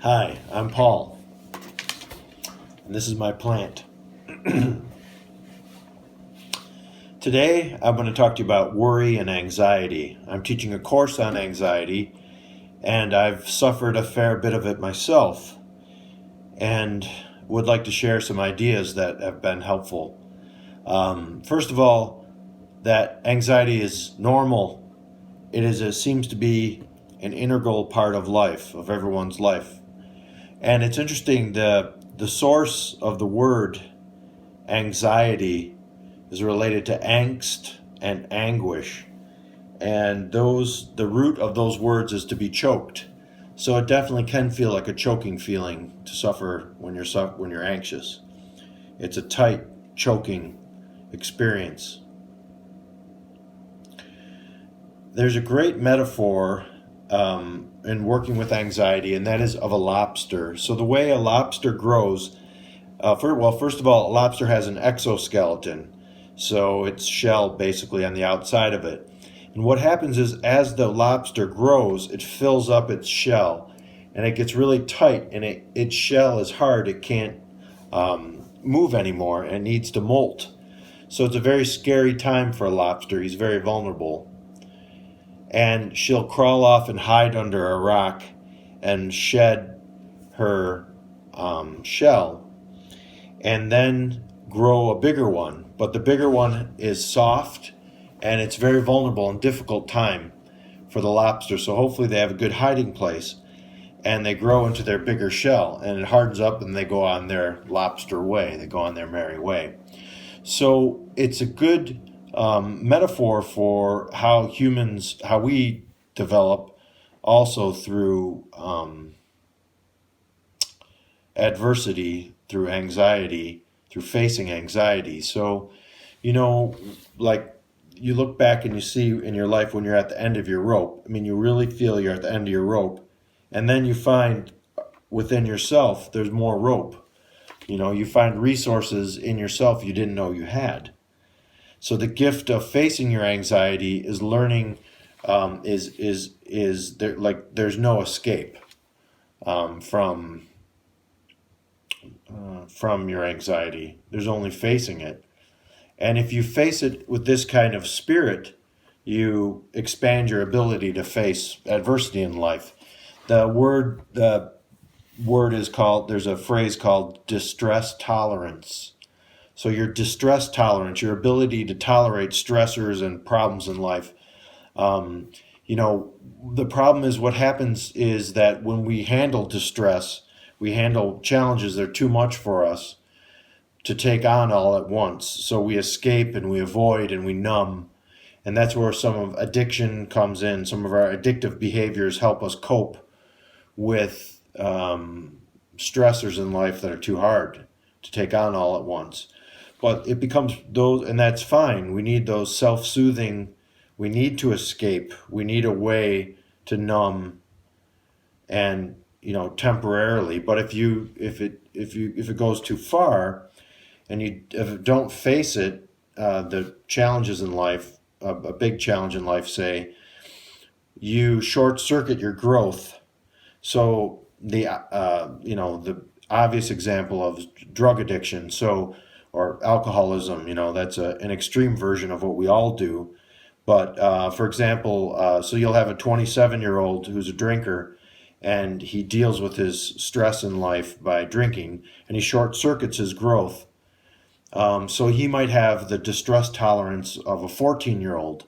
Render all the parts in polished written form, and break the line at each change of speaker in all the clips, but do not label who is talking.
Hi, I'm Paul, and this is my plant. Today, I'm going to talk to you about worry and anxiety. I'm teaching a course on anxiety, and I've suffered a fair bit of it myself, and would like to share some ideas that have been helpful. First of all, that anxiety is normal. It seems to be an integral part of life, of everyone's life. And it's interesting, the source of the word anxiety is related to angst and anguish. And the root of those words is to be choked. So it definitely can feel like a choking feeling to suffer when you're anxious. It's a tight, choking experience. There's a great metaphor in working with anxiety, and that is of a lobster. So the way a lobster grows, first of all, a lobster has an exoskeleton, so its shell basically on the outside of it. And what happens is, as the lobster grows, it fills up its shell, and it gets really tight, and its shell is hard. It can't move anymore, and it needs to molt. So it's a very scary time for a lobster. He's very vulnerable. And she'll crawl off and hide under a rock and shed her shell, and then grow a bigger one. But the bigger one is soft, and it's very vulnerable and difficult time for the lobster. So hopefully they have a good hiding place, and they grow into their bigger shell, and it hardens up, and they go on their lobster way. They go on their merry way. So it's a good metaphor for how we develop also through adversity, through anxiety, through facing anxiety. So, like you look back and you see in your life when you're at the end of your rope, you really feel you're at the end of your rope, and then you find within yourself there's more rope. You find resources in yourself you didn't know you had. So the gift of facing your anxiety is learning, is there, like there's no escape from your anxiety. There's only facing it. And if you face it with this kind of spirit, you expand your ability to face adversity in life. The word is called, there's a phrase called distress tolerance. So your distress tolerance, your ability to tolerate stressors and problems in life. The problem is, what happens is that when we handle distress, we handle challenges that are too much for us to take on all at once. So we escape and we avoid and we numb. And that's where some of addiction comes in. Some of our addictive behaviors help us cope with stressors in life that are too hard to take on all at once. But it becomes those, and that's fine. We need those self-soothing. We need to escape. We need a way to numb, and temporarily. But if it goes too far, and if you don't face it, the challenges in life, a big challenge in life, say, you short circuit your growth. So the obvious example of drug addiction. Or alcoholism, that's an extreme version of what we all do. But for example, so you'll have a 27-year-old who's a drinker, and he deals with his stress in life by drinking, and he short circuits his growth. So he might have the distress tolerance of a 14-year-old.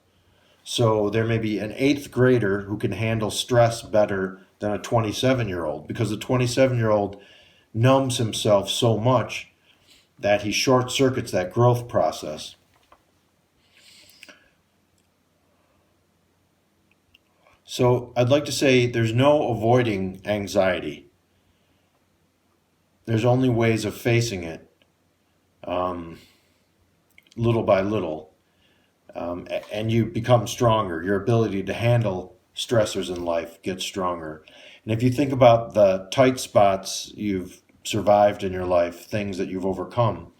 So there may be an 8th grader who can handle stress better than a 27-year-old, because the 27-year-old numbs himself so much that he short circuits that growth process. So I'd like to say there's no avoiding anxiety. There's only ways of facing it, little by little. And you become stronger. Your ability to handle stressors in life gets stronger. And if you think about the tight spots you've survived in your life, things that you've overcome,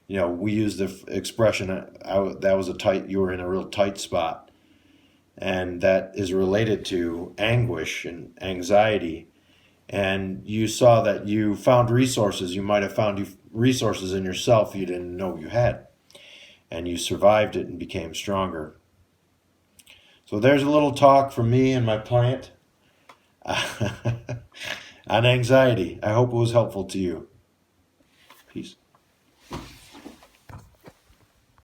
we use the expression, you were in a real tight spot. And that is related to anguish and anxiety. and you saw that you found resources. You might have found resources in yourself you didn't know you had, and you survived it and became stronger. So there's a little talk from me and my plant on anxiety. I hope it was helpful to you. Peace.